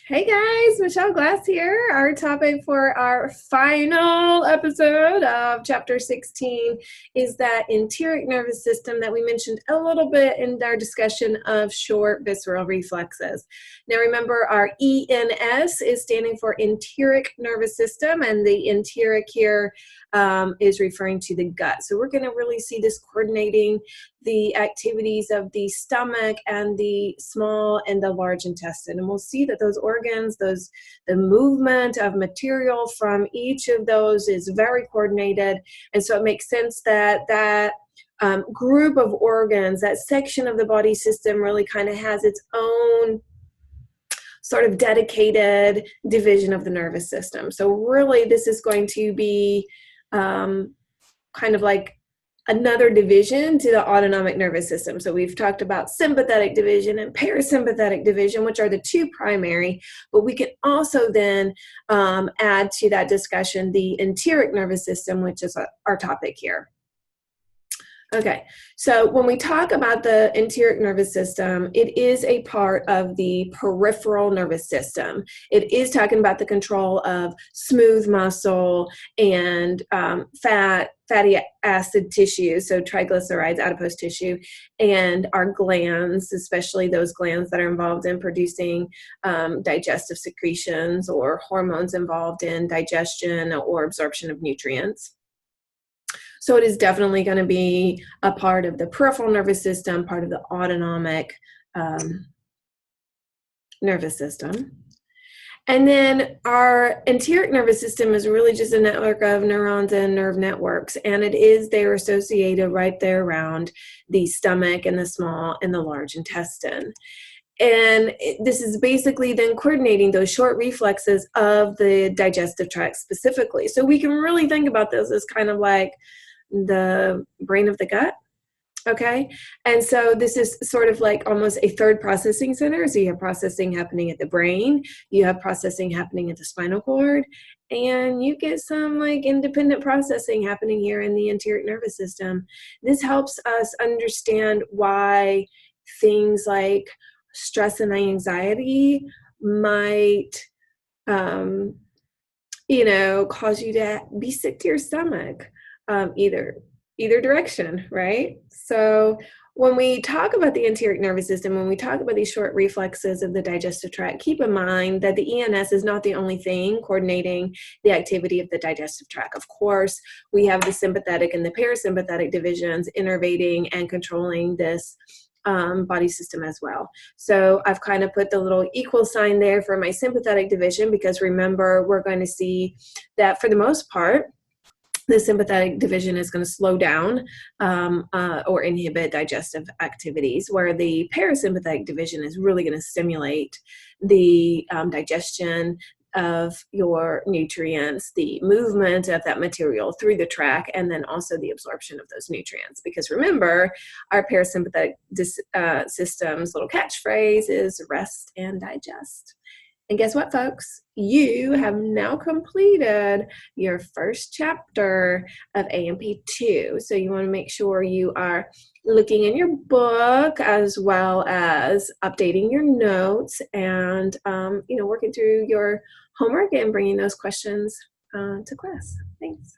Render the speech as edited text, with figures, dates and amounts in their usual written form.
Hey guys, Michelle Glass here. Our topic for our final episode of chapter 16 is that enteric nervous system that we mentioned a little bit in our discussion of short visceral reflexes. Now remember, our ENS is standing for enteric nervous system, and the enteric here is referring to the gut. So we're going to really see this coordinating the activities of the stomach and the small and the large intestine. And we'll see that those organs, the movement of material from each of those is very coordinated. And so it makes sense that that group of organs, that section of the body system really kind of has its own sort of dedicated division of the nervous system. So really this is going to be kind of like another division to the autonomic nervous system. So we've talked about sympathetic division and parasympathetic division, which are the two primary, but we can also then add to that discussion the enteric nervous system, which is our topic here. Okay, so when we talk about the enteric nervous system, it is a part of the peripheral nervous system. It is talking about the control of smooth muscle and fatty acid tissue, so triglycerides, adipose tissue, and our glands, especially those glands that are involved in producing digestive secretions or hormones involved in digestion or absorption of nutrients. So it is definitely going to be a part of the peripheral nervous system, part of the autonomic nervous system. And then our enteric nervous system is really just a network of neurons and nerve networks, and they're associated right there around the stomach and the small and the large intestine. And this is basically then coordinating those short reflexes of the digestive tract specifically. So we can really think about this as kind of like the brain of the gut, okay? And so this is sort of like almost a third processing center. So you have processing happening at the brain, you have processing happening at the spinal cord, and you get some like independent processing happening here in the enteric nervous system. This helps us understand why things like stress and anxiety might cause you to be sick to your stomach. Either direction, right? So when we talk about the enteric nervous system, when we talk about these short reflexes of the digestive tract, keep in mind that the ENS is not the only thing coordinating the activity of the digestive tract. Of course, we have the sympathetic and the parasympathetic divisions innervating and controlling this body system as well. So I've kind of put the little equal sign there for my sympathetic division, because remember, we're going to see that for the most part, the sympathetic division is going to slow down or inhibit digestive activities, where the parasympathetic division is really going to stimulate the digestion of your nutrients, the movement of that material through the tract, and then also the absorption of those nutrients. Because remember, our parasympathetic system's little catchphrase is rest and digest. And guess what, folks? You have now completed your first chapter of AMP2. So you want to make sure you are looking in your book, as well as updating your notes and, working through your homework and bringing those questions to class. Thanks.